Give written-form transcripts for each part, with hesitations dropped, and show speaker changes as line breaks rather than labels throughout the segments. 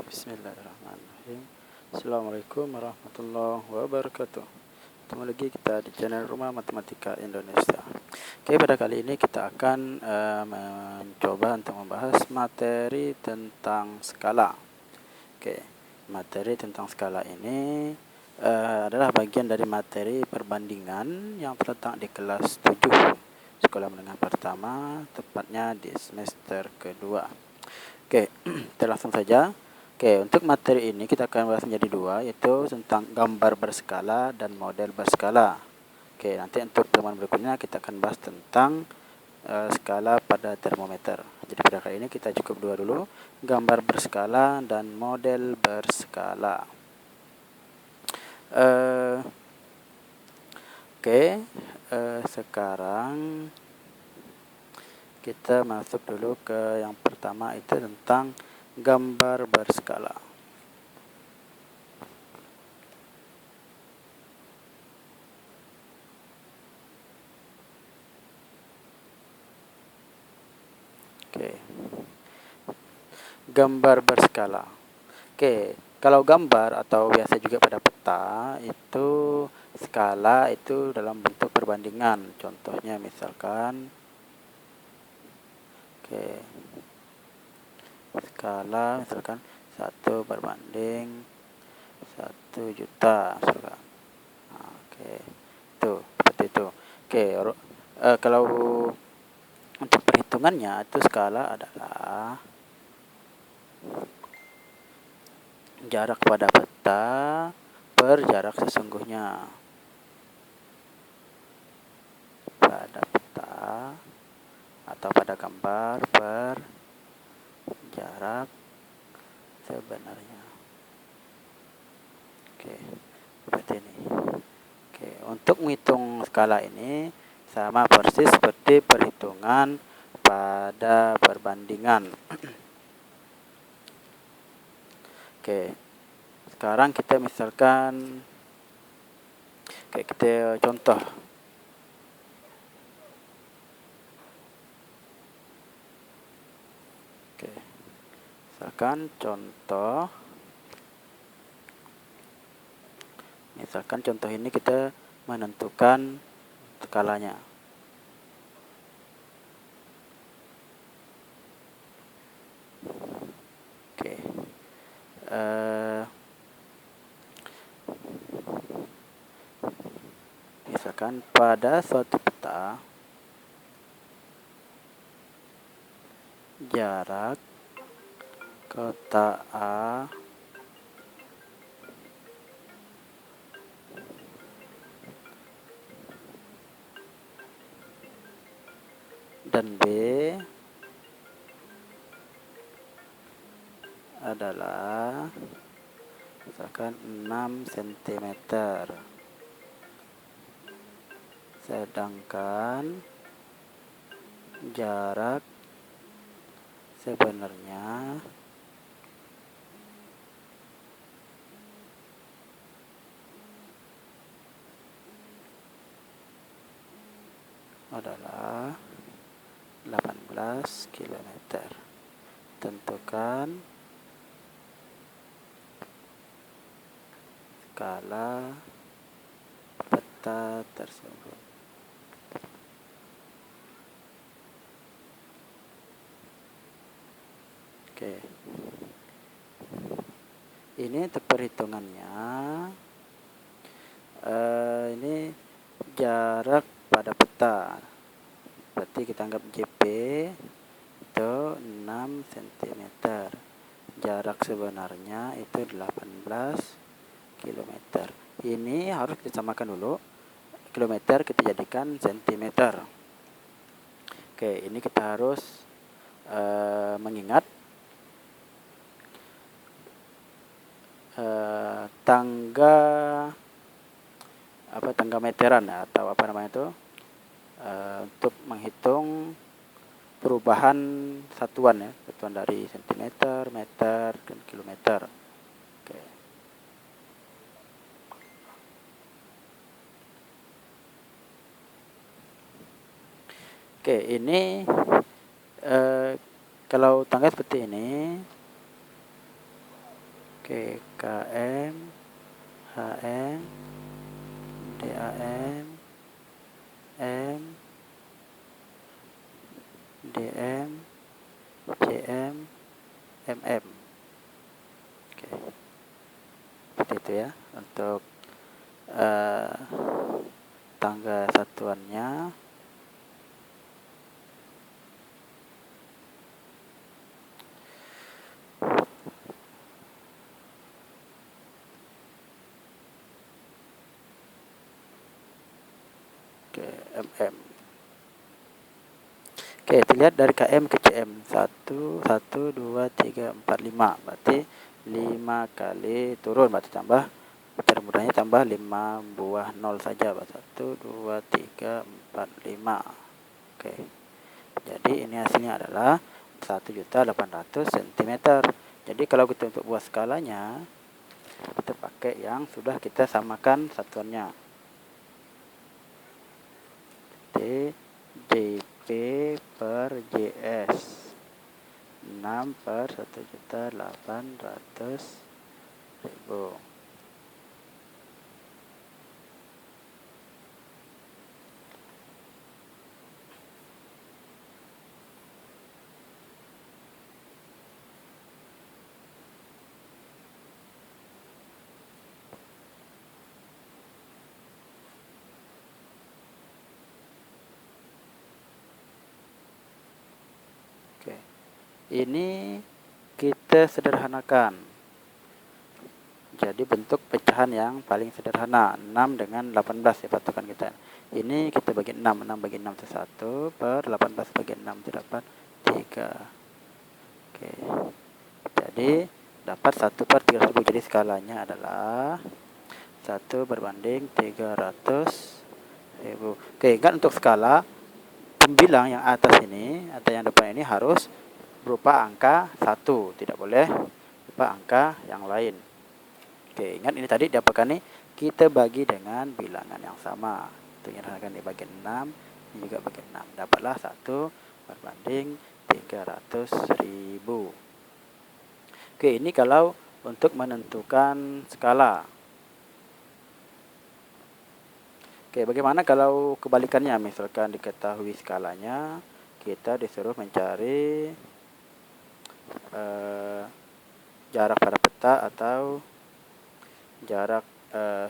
Bismillahirrahmanirrahim. Assalamualaikum warahmatullahi wabarakatuh. Ketemu lagi kita di channel Rumah Matematika Indonesia. Oke, pada kali ini kita akan mencoba untuk membahas materi tentang skala. Oke, materi tentang skala ini adalah bagian dari materi perbandingan yang terletak di kelas 7 sekolah menengah pertama, tepatnya di semester kedua. Oke, kita langsung saja. Oke, untuk materi ini kita akan bahas menjadi dua, yaitu tentang gambar berskala dan model berskala. Oke, nanti untuk pertemuan berikutnya kita akan bahas tentang skala pada termometer. Jadi pada kali ini kita cukup dua dulu, gambar berskala dan model berskala. Sekarang kita masuk dulu ke yang pertama, itu tentang gambar berskala. Oke. Gambar berskala. Oke, kalau gambar atau biasa juga pada peta, itu skala itu dalam bentuk perbandingan. Contohnya misalkan skala misalkan 1 berbanding 1 juta misalkan. Itu seperti itu. Kalau untuk perhitungannya itu skala adalah jarak pada peta per jarak sesungguhnya. Pada peta atau pada gambar per jarak sebenarnya. Seperti ini. Untuk menghitung skala ini sama persis seperti perhitungan pada perbandingan. Sekarang kita misalkan kita contoh. Misalkan contoh ini kita menentukan skalanya. Misalkan pada suatu peta jarak kota A dan B adalah misalkan 6 cm, sedangkan jarak sebenarnya adalah 18 km. Tentukan skala peta tersebut. Ini untuk perhitungannya. Ini jarak pada peta. Berarti kita anggap JP itu 6 cm. Jarak sebenarnya itu 18 km. Ini harus disamakan dulu. Kilometer kita jadikan cm. Ini kita harus mengingat tangga meteran atau apa namanya itu, untuk menghitung perubahan satuan dari cm, meter, dan kilometer. Ini kalau tangga seperti ini, Oke, KM, HM, DAM, M, DM, CM, MM. Oke, seperti itu ya untuk tangga satuannya. Oke, MM. Oke, dilihat dari KM ke CM 1, 1, 2, 3, 4, 5. Berarti 5 kali turun, berarti tambah, cara mudahnya tambah 5 buah 0 saja. 1, 2, 3, 4, 5. Oke, jadi ini hasilnya adalah 1.800.000 cm. Jadi kalau kita untuk buat skalanya, kita pakai yang sudah kita samakan satuannya. DP per JS 6 per 1.800.000. Oke, ini kita sederhanakan. Jadi bentuk pecahan yang paling sederhana 6 dengan 18 ya patokan kita. Ini kita bagi 6 bagi 6 itu 1 per 18 bagi 6 itu dapat 3. Oke, jadi dapat 1 per 300.000. Jadi skalanya adalah 1 berbanding 300.000. Oke, ingat untuk skala pembilang yang atas ini atau yang depan ini harus berupa angka 1, tidak boleh berupa angka yang lain. Oke, ingat ini tadi diapakan nih? Kita bagi dengan bilangan yang sama. Itu yang akan dibagi 6, ini juga bagi 6. Dapatlah 1 berbanding 300.000. Oke, ini kalau untuk menentukan skala. Oke, bagaimana kalau kebalikannya? Misalkan diketahui skalanya, kita disuruh mencari jarak pada peta atau jarak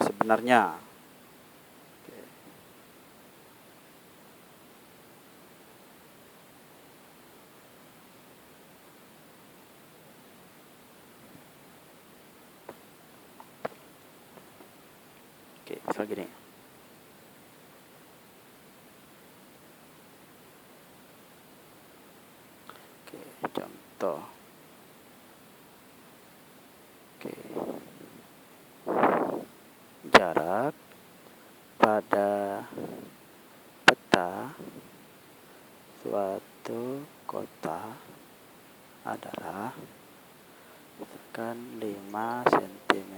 sebenarnya. Oke, misal gini. Oke, contoh. Oke. Jarak pada peta suatu kota adalah misalkan 5 cm.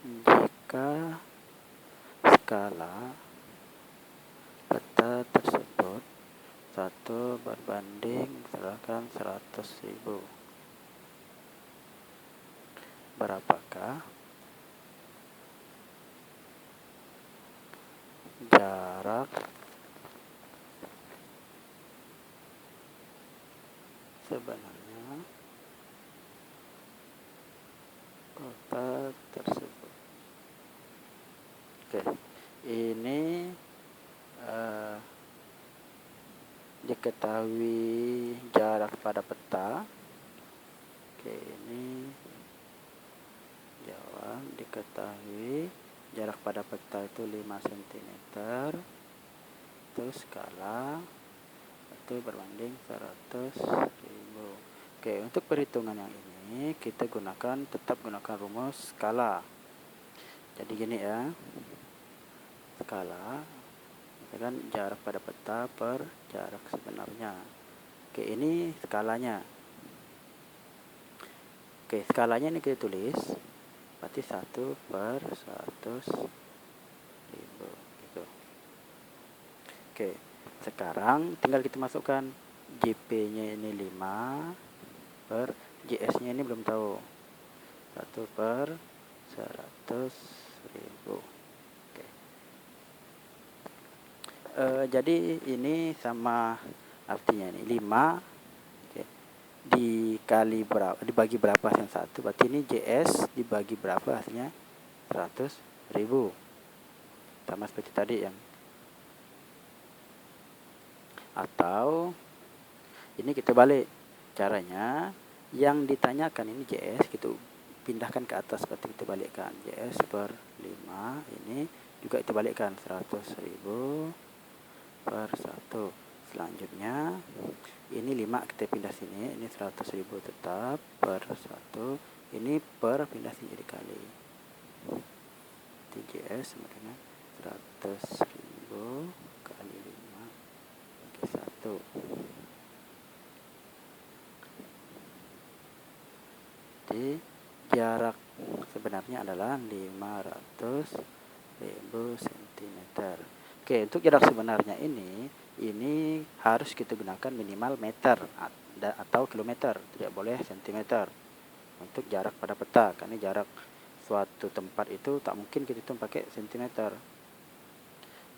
Jika skala peta tersebut 1 berbanding misalkan 100.000, berapakah jarak sebenarnya kota tersebut? Oke, ini diketahui jarak pada peta. Oke, ini jawab diketahui jarak pada peta itu 5 cm. Itu skala itu berbanding 100.000. Oke, untuk perhitungan yang ini kita tetap gunakan rumus skala. Jadi gini ya, skala itu kan jarak pada peta per jarak sebenarnya. Oke, ini skalanya. Oke, skalanya ini kita tulis berarti 1 per 100.000 gitu. Oke, sekarang tinggal kita masukkan JP nya ini 5 per JS-nya ini belum tahu. 1 per 100.000. Oke. Jadi ini sama artinya ini 5. Oke. Dikali berapa, dibagi berapa yang 1, berarti ini JS dibagi berapa hasilnya 100.000. Sama seperti tadi yang, atau ini kita balik caranya, yang ditanyakan ini JS gitu pindahkan ke atas, berarti kita balikkan JS per 5, ini juga kita balikkan 100.000 per 1. Selanjutnya ini 5 kita pindah sini, ini 100.000 tetap per 1, ini per pindah sini jadi kali. TJS sama dengan 100.000 kali 5 bagi 1. Jadi jarak sebenarnya adalah 500.000 cm. Oke, untuk jarak sebenarnya ini harus kita gunakan minimal meter atau kilometer, tidak boleh cm untuk jarak pada peta, karena jarak suatu tempat itu tak mungkin kita hitung pakai cm.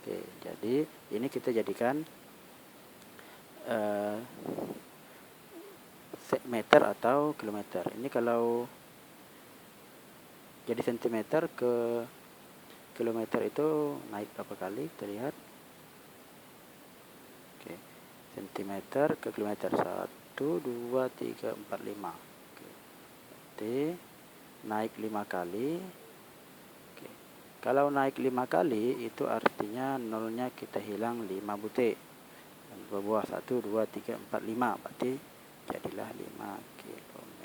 Oke, jadi ini kita jadikan meter atau kilometer. Ini kalau jadi cm ke kilometer itu naik berapa kali, kita lihat. Oke, cm ke kilometer 1, 2, 3, 4, 5. Oke, berarti naik 5 kali. Oke, kalau naik 5 kali itu artinya nolnya kita hilang 5 butir. Dan buah 1, 2, 3, 4, 5, berarti jadilah 5 km.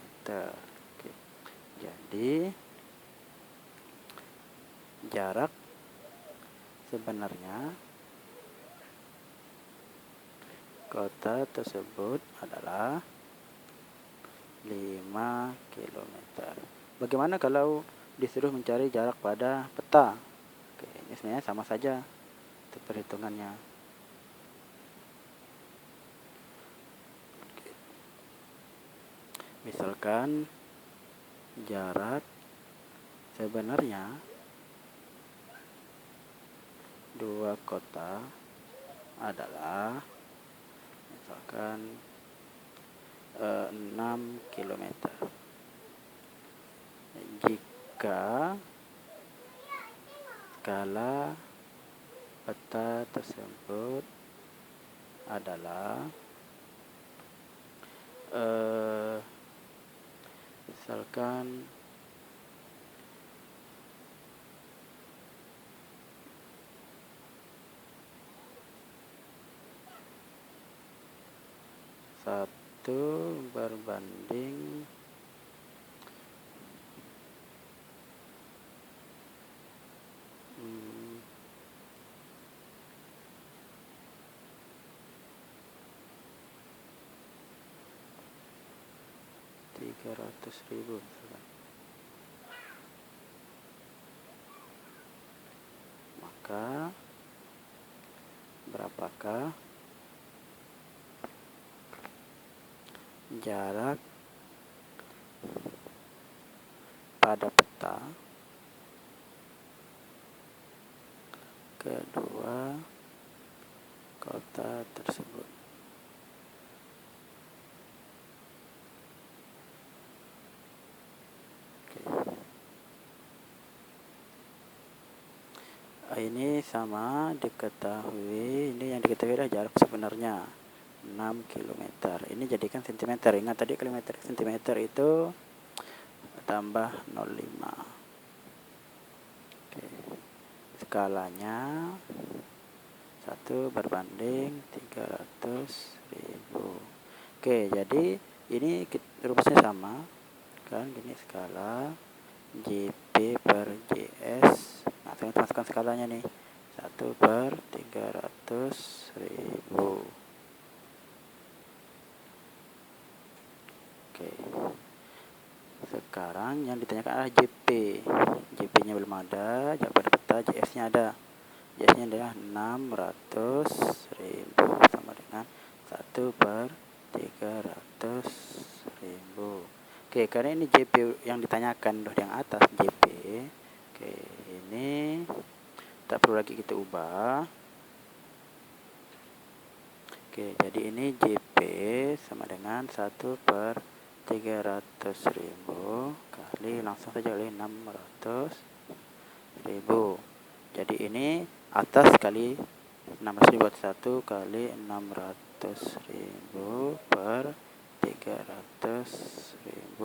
Oke, jadi jarak sebenarnya kota tersebut adalah 5 km. Bagaimana kalau disuruh mencari jarak pada peta? Oke, ini sebenarnya sama saja untuk perhitungannya. Oke. Misalkan jarak sebenarnya 2 kota adalah misalkan 6 km. Jika skala peta tersebut adalah misalkan 1 berbanding 300.000 misalkan. Maka berapakah jarak pada peta kedua kota tersebut? Ini sama diketahui, ini yang diketahui adalah jarak sebenarnya 6 km. Ini jadikan cm. Ingat tadi kilometer cm itu tambah 0,5. Oke. Skalanya 1 berbanding 300.000. Oke, jadi ini rumusnya sama kan, gini skala JP per JS. Nah, saya masukkan skalanya nih, 1 per 300.000. Oke, sekarang yang ditanyakan adalah JP. JP nya belum ada, jarak pada peta. JS nya ada, JS nya adalah 600.000 sama dengan 1 per 300.000. Oke, karena ini JP yang ditanyakan yang atas JP. Oke, ini tak perlu lagi kita ubah. Oke, jadi ini JP sama dengan 1/300.000 kali, langsung saja kali 600.000. Jadi ini atas kali 600.000, 1 kali 600.000 per 300.000.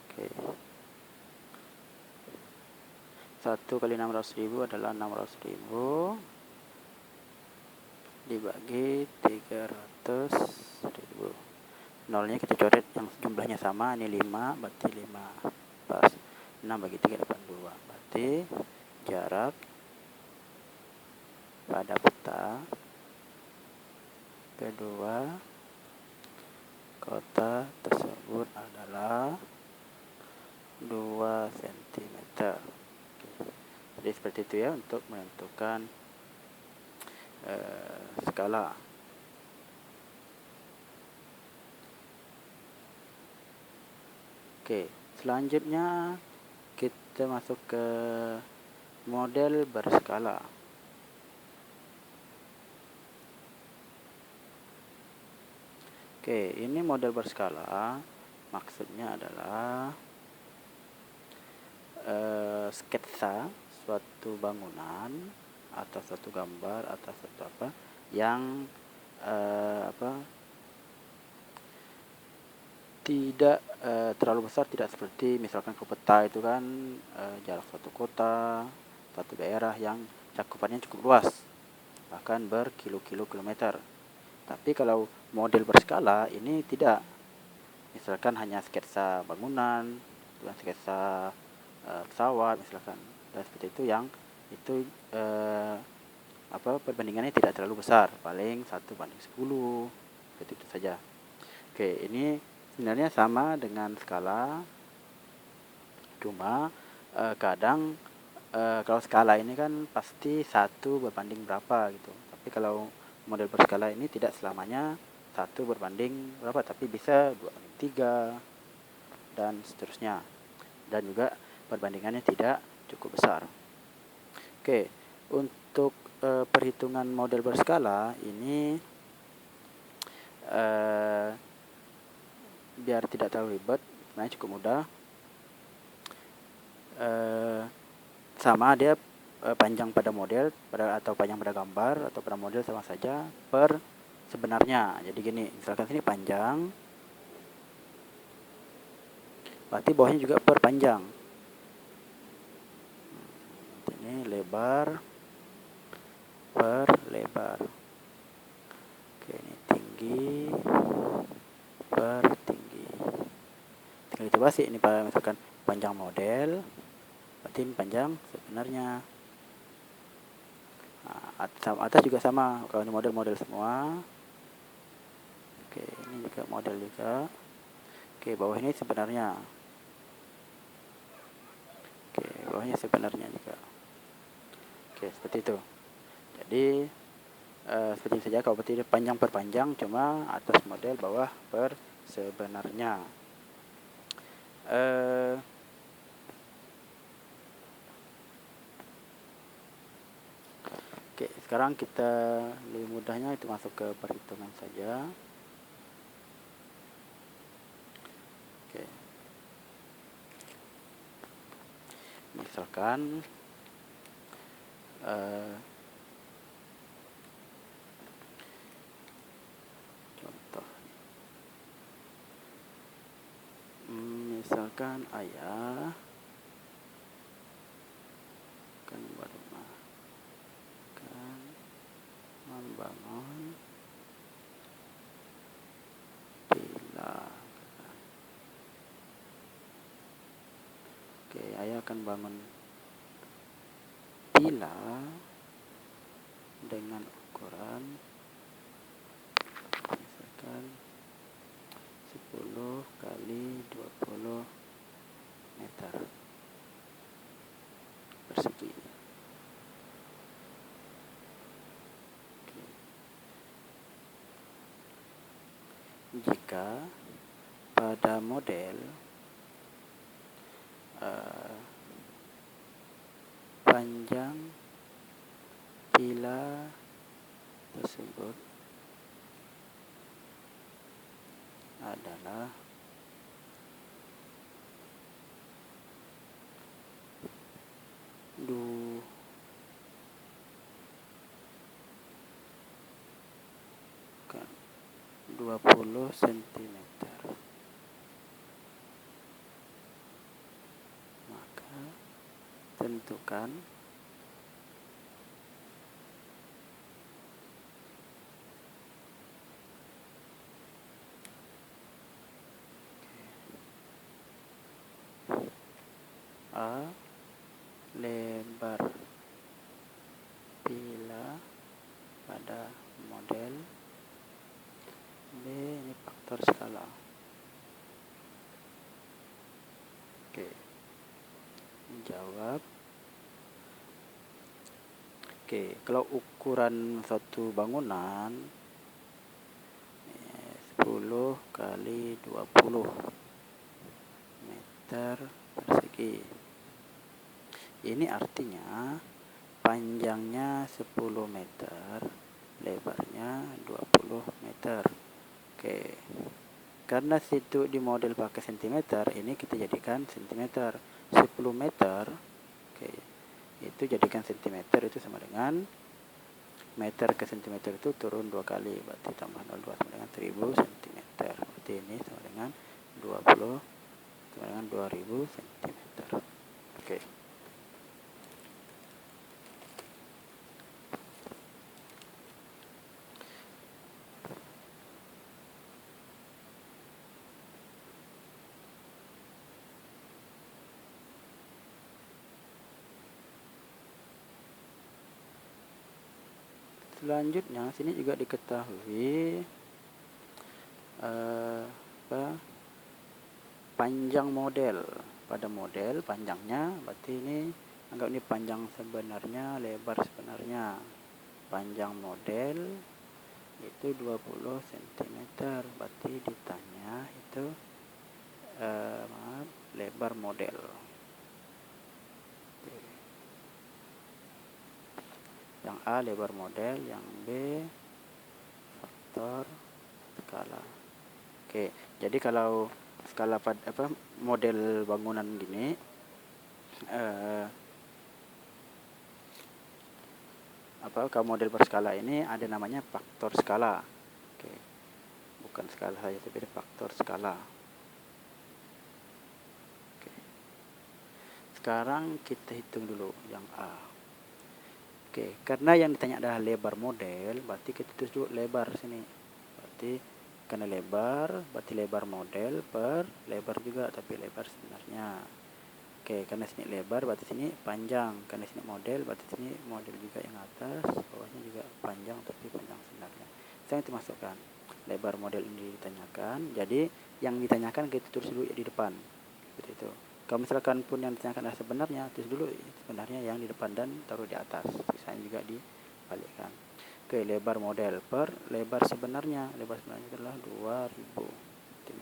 Oke. 1 kali 600.000 adalah 600.000 dibagi 300.000. Nolnya kita coret yang jumlahnya sama, ini 5, berarti 5 pas 6 bagi 3 dapat 2. Berarti jarak pada peta kedua kota tersebut adalah 2 cm. Jadi seperti itu ya untuk menentukan skala. Oke, selanjutnya kita masuk ke model berskala. Oke, ini model berskala maksudnya adalah sketsa suatu bangunan atau suatu gambar atau suatu apa yang tidak terlalu besar, tidak seperti misalkan ke peta itu kan jarak suatu kota, suatu daerah yang cakupannya cukup luas, bahkan berkilo-kilometer. Tapi kalau model berskala ini tidak, misalkan hanya sketsa bangunan, sketsa pesawat misalkan, dan seperti itu, yang itu perbandingannya tidak terlalu besar, paling 1/10, seperti itu saja. Oke, ini sebenarnya sama dengan skala, cuma kadang kalau skala ini kan pasti 1 berbanding berapa gitu. Tapi kalau model berskala ini tidak selamanya 1 berbanding berapa, tapi bisa 2/3 dan seterusnya. Dan juga perbandingannya tidak cukup besar. Oke, untuk perhitungan model berskala ini biar tidak terlalu ribet, sebenarnya cukup mudah. Sama dia panjang pada model atau panjang pada gambar atau pada model sama saja per sebenarnya. Jadi gini, misalkan sini panjang, berarti bawahnya juga per panjang. Ini lebar per lebar. Oke, ini tinggi per tinggi. Tinggal coba sih ini pada misalkan panjang model, berarti ini panjang sebenarnya. Nah, atas juga sama, kalau ini model-model semua. Oke, ini juga model juga. Oke, bawah ini sebenarnya. Oke, bawahnya sebenarnya juga. Oke, seperti itu. Jadi seperti itu saja, kalau berarti panjang per panjang, cuma atas model, bawah per sebenarnya. Oke, sekarang kita lebih mudahnya itu masuk ke perhitungan saja. Oke, misalkan contoh, misalkan ayah akan berumah, akan membangun villa. Oke, ayah akan bangun villa dengan ukuran misalkan 10 kali 20 meter persegi. Oke. jika pada model panjang pilar tersebut adalah du 20 cm, maka tentukan A. Lebar pilar pada model, B. Ini faktor skala. Oke, jawab. Oke, kalau ukuran satu bangunan 10 kali 20 meter persegi. Ini artinya panjangnya 10 meter, lebarnya 20 meter. Oke. Karena situ di model pakai cm, ini kita jadikan cm. 10 meter. Oke. Itu jadikan cm, itu sama dengan meter ke cm itu turun 2 kali, berarti tambah 02 sama dengan 1000 cm. Berarti ini sama dengan 20 sama dengan 2000 cm. Oke. Selanjutnya sini juga diketahui panjang model. Pada model panjangnya, berarti ini anggap ini panjang sebenarnya, lebar sebenarnya. Panjang model itu 20 cm, berarti ditanya itu lebar model. Yang A lebar model, yang B faktor skala. Oke, jadi kalau skala pada model bangunan gini, kalau model berskala ini ada namanya faktor skala. Oke, bukan skala saja, tapi faktor skala. Oke. Sekarang kita hitung dulu yang A. Oke, karena yang ditanya adalah lebar model, berarti kita tulis dulu lebar sini. Berarti karena lebar, berarti lebar model per lebar juga, tapi lebar sebenarnya. Oke, karena sini lebar, berarti sini panjang. Karena sini model, berarti sini model juga yang atas, bawahnya juga panjang, tapi panjang sebenarnya. Saya itu masukkan lebar model ini ditanyakan. Jadi yang ditanyakan kita tulis dulu di depan, seperti itu. Kalau misalkan pun yang ditanyakan adalah sebenarnya, tulis dulu sebenarnya yang di depan dan taruh di atas. Sisanya juga dibalikkan. Oke, lebar model per lebar sebenarnya. Lebar sebenarnya adalah 2000 cm.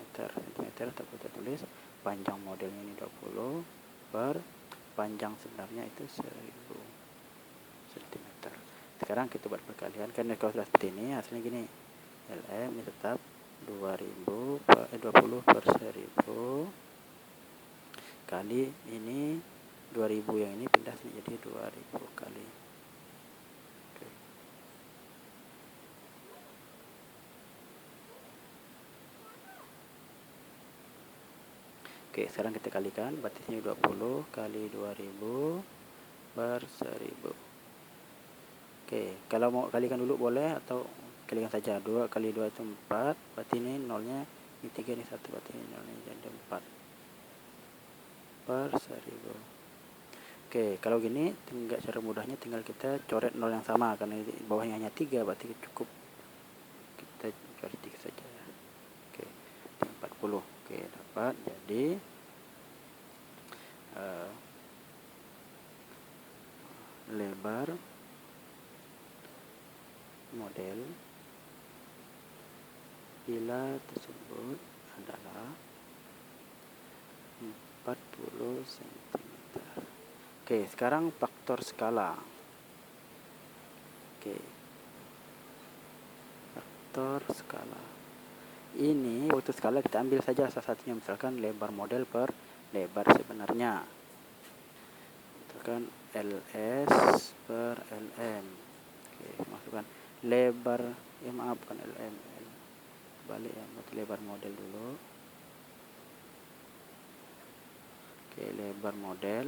Tapi kita tulis panjang modelnya ini 20 per panjang sebenarnya itu 1000 cm. Sekarang kita buat perkalian. Karena kalau sudah seperti ini, hasilnya gini. LM ini tetap 20 per 1000 kali ini 2000 yang ini pindah sini jadi 2000 kali. Oke, sekarang kita kalikan, berarti sini 20 kali 2000 per 1000. Oke, kalau mau kalikan dulu boleh atau kalikan saja. 2 kali 2 itu 4, berarti ini nolnya ini 3, ini 1, berarti ini nolnya jadi 4 per 1000. Oke, kalau gini tinggal cara mudahnya tinggal kita coret nol yang sama, karena di bawahnya hanya 3, berarti cukup kita coret 3 saja. Oke, 40. Oke, dapat jadi lebar model bila tersebut adalah 40 cm. Oke, sekarang faktor skala. Oke, faktor skala. Ini waktu skala kita ambil saja salah satunya, misalkan lebar model per lebar sebenarnya. Misalkan LS per LM. Oke, masukkan lebar, maaf bukan LM, balik ya, buat lebar model dulu. Oke, lebar model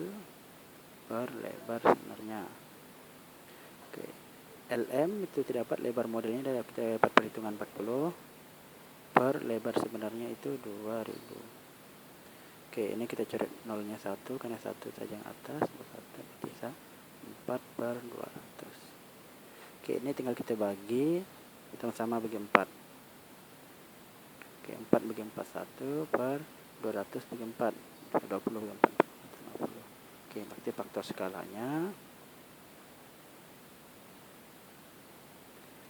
per lebar sebenarnya. Oke, LM itu terdapat lebar modelnya, kita dapat perhitungan 40 per lebar sebenarnya itu 2000. Oke, ini kita coret nolnya 1 karena 1 saja yang atas, berarti 4 per 200. Oke, ini tinggal kita bagi, hitung sama bagi 4. Oke, 4 bagi 4 1 per 200 bagi 4, 20 bagi 4 50. Oke, berarti faktor skalanya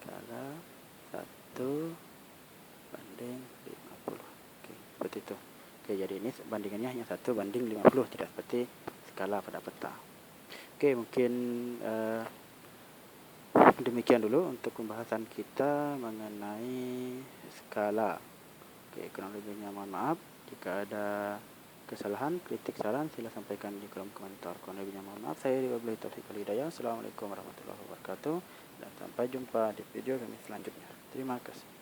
skala 1 banding 50. Oke, seperti itu. Oke, jadi ini bandingannya hanya 1 banding 50, tidak seperti skala pada peta. Oke, mungkin demikian dulu untuk pembahasan kita mengenai skala. Oke, kurang lebihnya mohon maaf. Jika ada kesalahan, kritik, saran, sila sampaikan di kolom komentar. Kurang lebihnya mohon maaf. Saya wabillahi taufiq wal hidayah. Assalamualaikum warahmatullahi wabarakatuh. Dan sampai jumpa di video kami selanjutnya. Terima kasih.